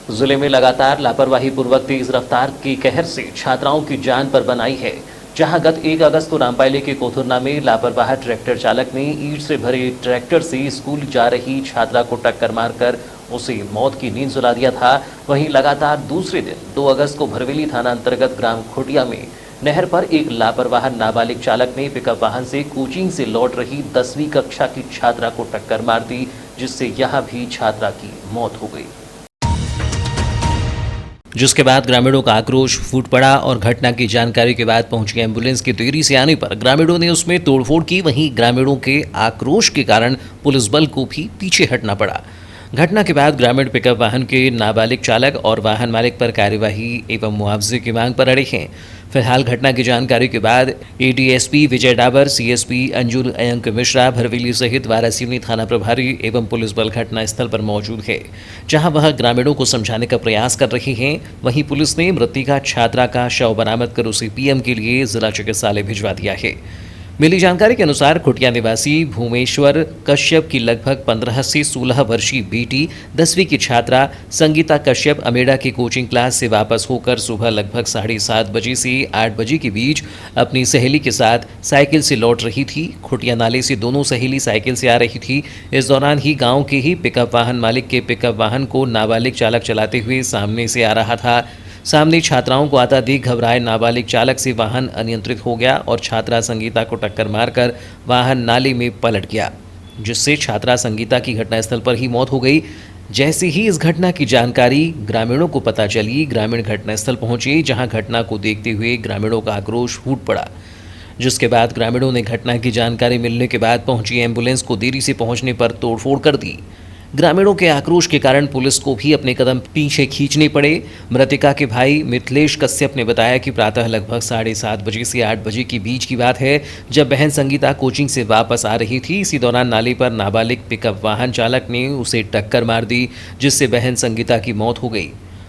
जिले में लगातार लापरवाही पूर्वक तेज रफ्तार की कहर से छात्राओं की जान पर बनाई है। जहां गत 1 अगस्त को रामपायली के कोथुरना में लापरवाह ट्रैक्टर चालक ने ईंट से भरे ट्रैक्टर से स्कूल जा रही छात्रा को टक्कर मारकर उसे मौत की नींद सुला दिया था। वहीं लगातार दूसरे दिन 2 अगस्त को भरवेली थाना अंतर्गत ग्राम खोटिया में नहर पर एक लापरवाह नाबालिग चालक ने पिकअप वाहन से कोचिंग से लौट रही 10वीं कक्षा की छात्रा को टक्कर मार दी, जिससे यहां भी छात्रा की मौत हो गई। जिसके बाद ग्रामीणों का आक्रोश फूट पड़ा और घटना की जानकारी के बाद पहुंची एम्बुलेंस की देरी से आने पर ग्रामीणों ने उसमें तोड़फोड़ की। वहीं ग्रामीणों के आक्रोश के कारण पुलिस बल को भी पीछे हटना पड़ा। घटना के बाद ग्रामीण पिकअप वाहन के नाबालिग चालक और वाहन मालिक पर कार्यवाही एवं मुआवजे की मांग पर अड़े हैं। फिलहाल घटना की जानकारी के बाद एडीएसपी विजय डाबर, सीएसपी अंजुल अयंक मिश्रा, भरवेली सहित वारासिवनी थाना प्रभारी एवं पुलिस बल घटनास्थल पर मौजूद है, जहां वह ग्रामीणों को समझाने का प्रयास कर रहे हैं। वहीं पुलिस ने मृतिका छात्रा का शव बरामद कर उसे पीएम के लिए जिला चिकित्सालय भिजवा दिया है। मिली जानकारी के अनुसार खुटिया निवासी भूमेश्वर कश्यप की लगभग 15 से 16 वर्षीय बेटी 10वीं की छात्रा संगीता कश्यप अमेडा की कोचिंग क्लास से वापस होकर सुबह लगभग 7:30 बजे से 8 बजे के बीच अपनी सहेली के साथ साइकिल से लौट रही थी। खुटिया नाले से दोनों सहेली साइकिल से आ रही थी। इस दौरान ही गांव के ही पिकअप वाहन मालिक के पिकअप वाहन को नाबालिग चालक चलाते हुए सामने से आ रहा था। सामने छात्राओं को आता देख घबराए नाबालिग चालक से वाहन अनियंत्रित हो गया और छात्रा संगीता को टक्कर मारकर वाहन नाले में पलट गया, जिससे छात्रा संगीता की घटनास्थल पर ही मौत हो गई। जैसे ही इस घटना की जानकारी ग्रामीणों को पता चली, ग्रामीण घटनास्थल पहुंचे, जहां घटना को देखते हुए ग्रामीणों का आक्रोश फूट पड़ा। जिसके बाद ग्रामीणों ने घटना की जानकारी मिलने के बाद पहुंची एम्बुलेंस को देरी से पहुंचने पर तोड़फोड़ कर दी। ग्रामीणों के आक्रोश के कारण पुलिस को भी अपने कदम पीछे खींचने पड़े। मृतिका के भाई मिथिलेश कश्यप ने बताया कि प्रातः लगभग 7:30 बजे से 8 बजे के बीच की बात है, जब बहन संगीता कोचिंग से वापस आ रही थी। इसी दौरान नाले पर नाबालिग पिकअप वाहन चालक ने उसे टक्कर मार दी, जिससे बहन संगीता की मौत हो गई।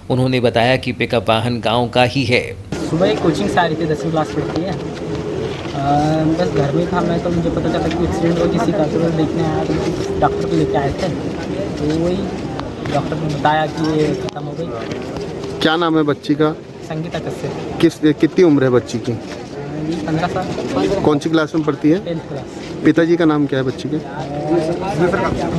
उन्होंने बताया कि पिकअप वाहन गाँव का ही है। सुबह कोचिंग से आ रही थी, 10वीं क्लास पढ़ती है। बस घर में था मैं, तो मुझे पता चला कि एक्सीडेंट हो किसी का, तो देखने आया तो डॉक्टर को लेके आए थे। तो वही डॉक्टर ने बताया कि ये खत्म हो गई। क्या नाम है बच्ची का? संगीता कश्यप। कितनी उम्र है बच्ची की? 15 साल। कौन सी क्लास में पढ़ती है? 10th class. पिताजी का नाम क्या है बच्ची के?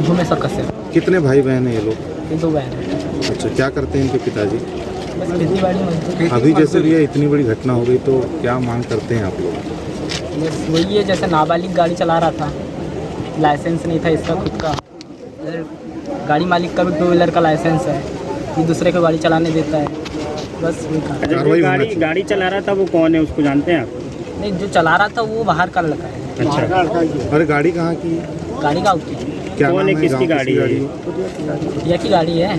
भूमेश्वर कश्यप। कितने भाई बहन हैं ये लोग? 2 बहन हैं। अच्छा, क्या करते हैं इनके पिताजी? बस खेती बाड़ी में। अभी जैसे भी इतनी बड़ी घटना हो गई तो क्या मांग करते हैं आप लोग? बस वही है, जैसे नाबालिग गाड़ी चला रहा था, लाइसेंस नहीं था इसका खुद का। गाड़ी मालिक का भी 2 व्हीलर का लाइसेंस है, ये दूसरे को गाड़ी चलाने देता है। बस वही था। जो गाड़ी चला रहा था वो कौन है, उसको जानते हैं आप? नहीं, जो चला रहा था वो बाहर का लड़का है। अच्छा, अरे गाड़ी कहाँ की? गाड़ी का उसकी। क्या कौन है, किसकी गाड़ी है? ये की गाड़ी है।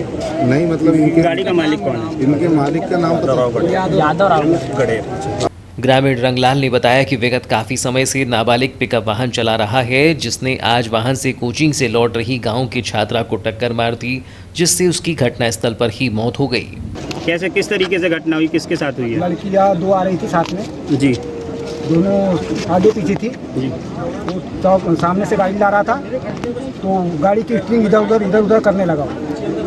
नहीं, मतलब इनके गाड़ी का मालिक कौन है? इनके मालिक का नाम पता? यादव राव। ग्रामीण रंगलाल ने बताया कि विगत काफी समय से नाबालिग पिकअप वाहन चला रहा है, जिसने आज वाहन से कोचिंग से लौट रही गांव की छात्रा को टक्कर मार दी, जिससे उसकी घटनास्थल पर ही मौत हो गई। कैसे, किस तरीके से घटना हुई, किसके साथ हुई है? लड़कियाँ 2 आ रही थी साथ में जी। दोनों आगे पीछे थी जी। तो सामने से गाड़ी ला रहा था, तो गाड़ी की स्टीयरिंग इधर उधर करने लगा।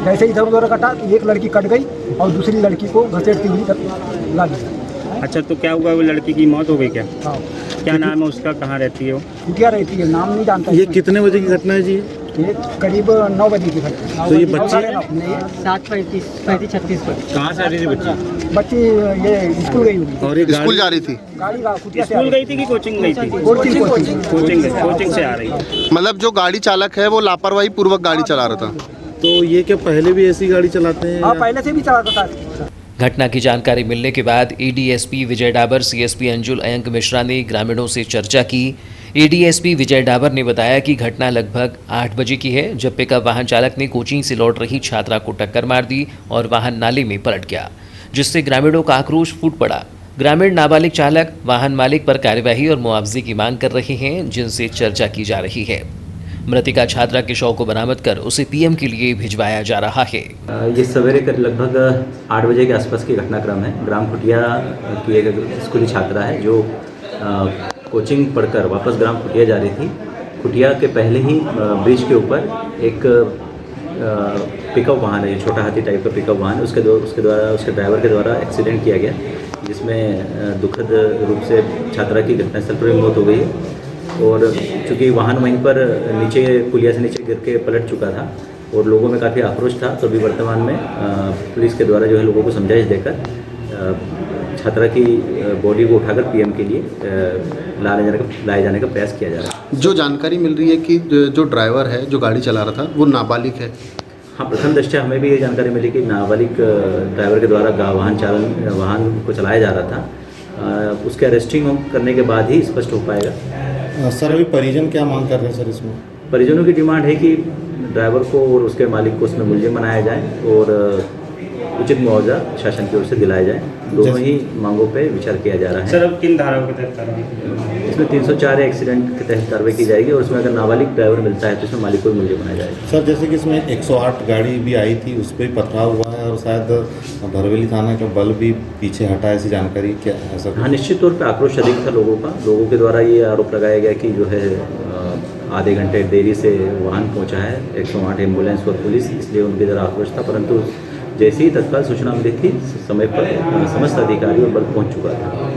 जैसे इधर उधर कटा, एक लड़की कट गई और दूसरी लड़की को घसीटती हुई ला दी। अच्छा, तो क्या हुआ, वो लड़की की मौत हो गई क्या? हाँ। क्या नाम है उसका, कहाँ रहती है वो? कुटिया रहती है, नाम नहीं जानता। ये कितने बजे की घटना है जी? ये करीब 9 बजे की घटना। तो ये बच्ची 7:35-36 पर। कहाँ से आ रही थी बच्ची? बच्ची ये स्कूल गई होगी। और ये स्कूल जा रही थी? गाड़ी का कुटिया से स्कूल गई थी कि कोचिंग गई थी? कोचिंग से आ रही थी। मतलब जो गाड़ी चालक है वो लापरवाही पूर्वक गाड़ी चला रहा था। तो ये क्या पहले भी ऐसी गाड़ी चलाते हैं? हाँ, पहले से भी चलाता था। घटना की जानकारी मिलने के बाद एडीएसपी विजय डाबर, सीएसपी अंजुल अयंक मिश्रा ने ग्रामीणों से चर्चा की। एडीएसपी विजय डाबर ने बताया कि घटना लगभग 8 बजे की है, जब पिकअप वाहन चालक ने कोचिंग से लौट रही छात्रा को टक्कर मार दी और वाहन नाले में पलट गया, जिससे ग्रामीणों का आक्रोश फूट पड़ा। ग्रामीण नाबालिग चालक वाहन मालिक पर कार्यवाही और मुआवजे की मांग कर रहे हैं, जिनसे चर्चा की जा रही है। मृतिका छात्रा के शव को बरामद कर उसे पीएम के लिए भिजवाया जा रहा है। ये सवेरे लगभग 8 बजे के आसपास की घटनाक्रम है। ग्राम खुटिया की एक स्कूली छात्रा है जो कोचिंग पढ़कर वापस ग्राम खुटिया जा रही थी। खुटिया के पहले ही ब्रिज के ऊपर एक पिकअप वाहन है, छोटा हाथी टाइप का पिकअप वाहन है, उसके ड्राइवर के द्वारा एक्सीडेंट किया गया, जिसमें दुखद रूप से छात्रा की घटनास्थल पर मौत हो गई है। और चूँकि वाहन वहीं पर नीचे पुलिया से नीचे गिर के पलट चुका था और लोगों में काफ़ी आक्रोश था, तो अभी वर्तमान में पुलिस के द्वारा जो है लोगों को समझाइश देकर छात्रा की बॉडी को उठाकर पीएम के लिए लाए जाने का प्रयास किया जा रहा है। जो जानकारी मिल रही है कि जो ड्राइवर है जो गाड़ी चला रहा था वो नाबालिग है। हाँ, प्रथम दृष्टया हमें भी ये जानकारी मिली कि नाबालिग ड्राइवर के द्वारा वाहन को चलाया जा रहा था। उसके अरेस्टिंग करने के बाद ही स्पष्ट हो पाएगा। सर अभी परिजन क्या मांग कर रहे हैं सर इसमें? परिजनों की डिमांड है कि ड्राइवर को और उसके मालिक को उसमें मुलजिम बनाया जाए और उचित मुआवजा शासन की ओर से दिलाया जाए। दोनों ही मांगों पे विचार किया जा रहा है। सर अब किन धाराओं के तहत कार्रवाई? इसमें 304 एक्सीडेंट के तहत कार्रवाई की जाएगी और उसमें अगर नाबालिग ड्राइवर मिलता है तो इसमें मालिक को भी मुलजिम बनाया जाएगा। सर जैसे कि इसमें 108 गाड़ी भी आई थी, उस पर पथराव हुआ है और शायद भरवेली थाना का बल भी पीछे हटा है, ऐसी जानकारी क्या है सर? हाँ, निश्चित तौर पर आक्रोश अधिक था लोगों का। लोगों के द्वारा ये आरोप लगाया गया कि जो है आधे घंटे देरी से वाहन पहुंचा है 108 एम्बुलेंस और पुलिस, इसलिए उनके द्वारा आक्रोश था। परंतु जैसे ही तत्काल सूचना मिली थी समय पर समस्त अधिकारी और बल पहुंच चुका था।